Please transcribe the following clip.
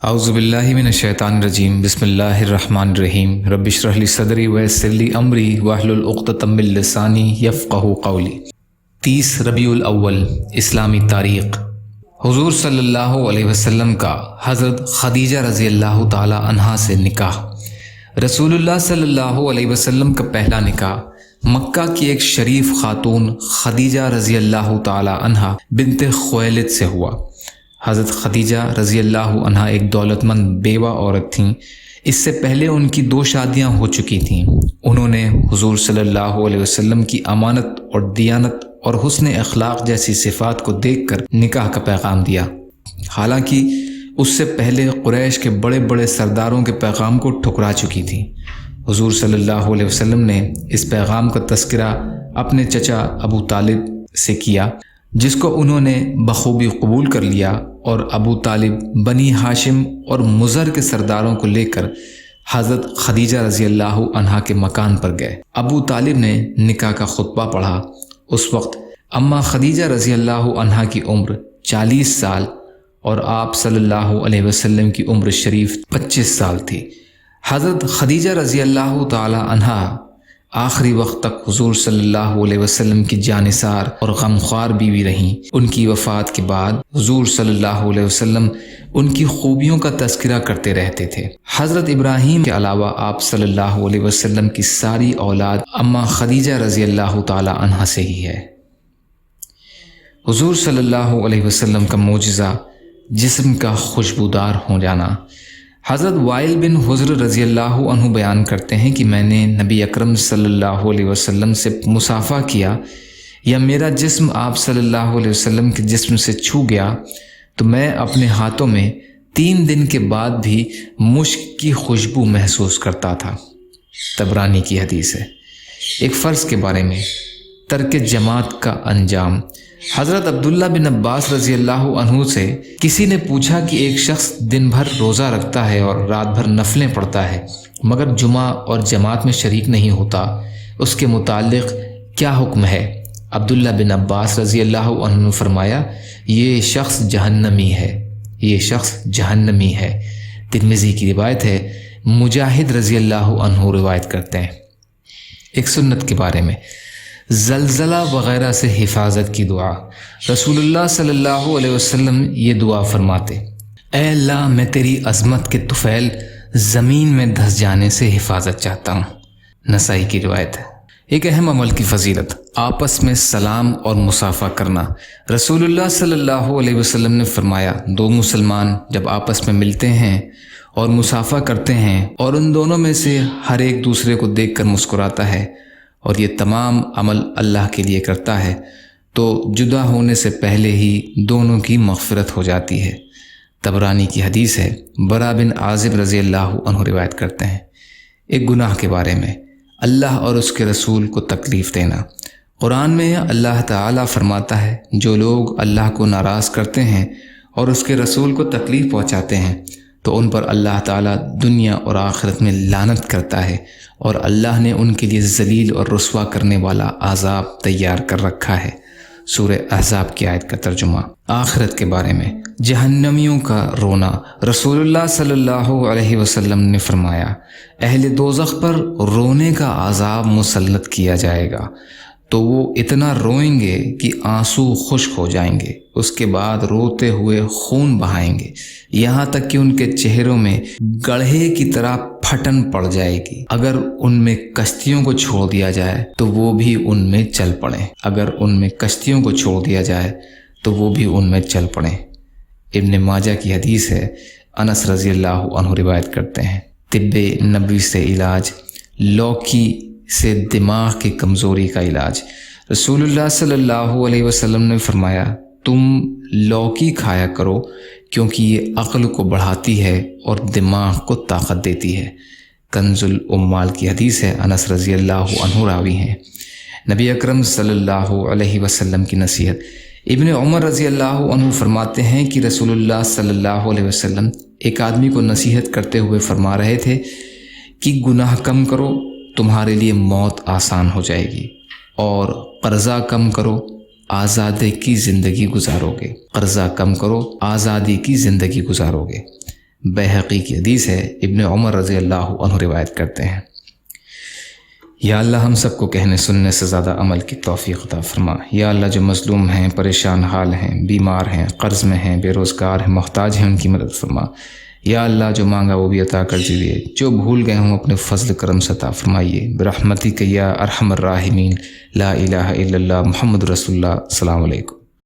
اعوذ باللہ من الشیطان الرجیم بسم اللہ الرحمن الرحیم رب اشرح لی صدری ویسر لی امری واحلل عقدۃ من لسانی یفقہوا قولی۔ 30 ربیع الاول اسلامی تاریخ۔ حضور صلی اللہ علیہ وسلم کا حضرت خدیجہ رضی اللہ تعالی عنہا سے نکاح۔ رسول اللہ صلی اللہ علیہ وسلم کا پہلا نکاح مکہ کی ایک شریف خاتون خدیجہ رضی اللہ تعالی عنہا بنت خویلد سے ہوا۔ حضرت خدیجہ رضی اللہ عنہا ایک دولت مند بیوہ عورت تھیں۔ اس سے پہلے ان کی 2 شادیاں ہو چکی تھیں۔ انہوں نے حضور صلی اللہ علیہ وسلم کی امانت اور دیانت اور حسن اخلاق جیسی صفات کو دیکھ کر نکاح کا پیغام دیا۔ حالانکہ اس سے پہلے قریش کے بڑے بڑے سرداروں کے پیغام کو ٹھکرا چکی تھیں۔ حضور صلی اللہ علیہ وسلم نے اس پیغام کا تذکرہ اپنے چچا ابو طالب سے کیا، جس کو انہوں نے بخوبی قبول کر لیا، اور ابو طالب بنی ہاشم اور مضر کے سرداروں کو لے کر حضرت خدیجہ رضی اللہ عنہا کے مکان پر گئے۔ ابو طالب نے نکاح کا خطبہ پڑھا۔ اس وقت اماں خدیجہ رضی اللہ عنہا کی عمر 40 سال اور آپ صلی اللہ علیہ وسلم کی عمر شریف 25 سال تھی۔ حضرت خدیجہ رضی اللہ تعالی عنہا آخری وقت تک حضور صلی اللہ علیہ وسلم کی جانثار اور غمخوار بیوی رہیں۔ ان کی وفات کے بعد حضور صلی اللہ علیہ وسلم ان کی خوبیوں کا تذکرہ کرتے رہتے تھے۔ حضرت ابراہیم کے علاوہ آپ صلی اللہ علیہ وسلم کی ساری اولاد اماں خدیجہ رضی اللہ تعالی عنہا سے ہی ہے۔ حضور صلی اللہ علیہ وسلم کا معجزہ جسم کا خوشبودار ہو جانا۔ حضرت وائل بن حجر رضی اللہ عنہ بیان کرتے ہیں کہ میں نے نبی اکرم صلی اللہ علیہ وسلم سے مصافحہ کیا یا میرا جسم آپ صلی اللہ علیہ وسلم کے جسم سے چھو گیا تو میں اپنے ہاتھوں میں 3 دن کے بعد بھی مشک کی خوشبو محسوس کرتا تھا۔ طبرانی کی حدیث ہے۔ ایک فرض کے بارے میں ترک جماعت کا انجام۔ حضرت عبداللہ بن عباس رضی اللہ عنہ سے کسی نے پوچھا کہ ایک شخص دن بھر روزہ رکھتا ہے اور رات بھر نفلیں پڑھتا ہے مگر جمعہ اور جماعت میں شریک نہیں ہوتا، اس کے متعلق کیا حکم ہے؟ عبداللہ بن عباس رضی اللہ عنہ نے فرمایا، یہ شخص جہنمی ہے، یہ شخص جہنمی ہے۔ ترمذی کی روایت ہے۔ مجاہد رضی اللہ عنہ روایت کرتے ہیں۔ ایک سنت کے بارے میں زلزلہ وغیرہ سے حفاظت کی دعا۔ رسول اللہ صلی اللہ علیہ وسلم یہ دعا فرماتے، اے اللہ میں تیری عظمت کے طفیل زمین میں دھس جانے سے حفاظت چاہتا ہوں۔ نسائی کی روایت ہے۔ ایک اہم عمل کی فضیلت، آپس میں سلام اور مصافحہ کرنا۔ رسول اللہ صلی اللہ علیہ وسلم نے فرمایا، 2 مسلمان جب آپس میں ملتے ہیں اور مصافحہ کرتے ہیں اور ان دونوں میں سے ہر ایک دوسرے کو دیکھ کر مسکراتا ہے اور یہ تمام عمل اللہ کے لیے کرتا ہے تو جدا ہونے سے پہلے ہی دونوں کی مغفرت ہو جاتی ہے۔ طبرانی کی حدیث ہے۔ برا بن عازب رضی اللہ عنہ روایت کرتے ہیں۔ ایک گناہ کے بارے میں اللہ اور اس کے رسول کو تکلیف دینا۔ قرآن میں اللہ تعالیٰ فرماتا ہے، جو لوگ اللہ کو ناراض کرتے ہیں اور اس کے رسول کو تکلیف پہنچاتے ہیں تو ان پر اللہ تعالیٰ دنیا اور آخرت میں لعنت کرتا ہے، اور اللہ نے ان کے لیے ذلیل اور رسوا کرنے والا عذاب تیار کر رکھا ہے۔ سورہ احزاب کی آیت کا ترجمہ۔ آخرت کے بارے میں جہنمیوں کا رونا۔ رسول اللہ صلی اللہ علیہ وسلم نے فرمایا، اہل دوزخ پر رونے کا عذاب مسلط کیا جائے گا تو وہ اتنا روئیں گے کہ آنسو خشک ہو جائیں گے، اس کے بعد روتے ہوئے خون بہائیں گے، یہاں تک کہ ان کے چہروں میں گڑھے کی طرح پھٹن پڑ جائے گی۔ اگر ان میں کشتیوں کو چھوڑ دیا جائے تو وہ بھی ان میں چل پڑیں، اگر ان میں کشتیوں کو چھوڑ دیا جائے تو وہ بھی ان میں چل پڑیں۔ ابن ماجہ کی حدیث ہے۔ انس رضی اللہ عنہ روایت کرتے ہیں، طب نبوی سے علاج، لوکی سے دماغ کی کمزوری کا علاج۔ رسول اللہ صلی اللہ علیہ وسلم نے فرمایا، تم لوکی کھایا کرو کیونکہ یہ عقل کو بڑھاتی ہے اور دماغ کو طاقت دیتی ہے۔ کنز الاموال کی حدیث ہے۔ انس رضی اللہ عنہ راوی ہیں۔ نبی اکرم صلی اللہ علیہ وسلم کی نصیحت۔ ابن عمر رضی اللہ عنہ فرماتے ہیں کہ رسول اللہ صلی اللہ علیہ وسلم ایک آدمی کو نصیحت کرتے ہوئے فرما رہے تھے کہ گناہ کم کرو، تمہارے لیے موت آسان ہو جائے گی، اور قرضہ کم کرو، آزادی کی زندگی گزارو گے۔ قرضہ کم کرو، آزادی کی زندگی گزارو گے۔ بیہقی کی حدیث ہے، ابن عمر رضی اللہ عنہ روایت کرتے ہیں۔ یا اللہ ہم سب کو کہنے سننے سے زیادہ عمل کی توفیق عطا فرما۔ یا اللہ جو مظلوم ہیں، پریشان حال ہیں، بیمار ہیں، قرض میں ہیں، بے روزگار ہیں، محتاج ہیں، ان کی مدد فرما۔ یا اللہ جو مانگا وہ بھی عطا کر دیجیے، جو بھول گئے ہوں اپنے فضل کرم سے عطا فرمائیے، برحمتک یا ارحم الراحمین، لا الہ الا اللہ محمد رسول اللہ، السلام علیکم۔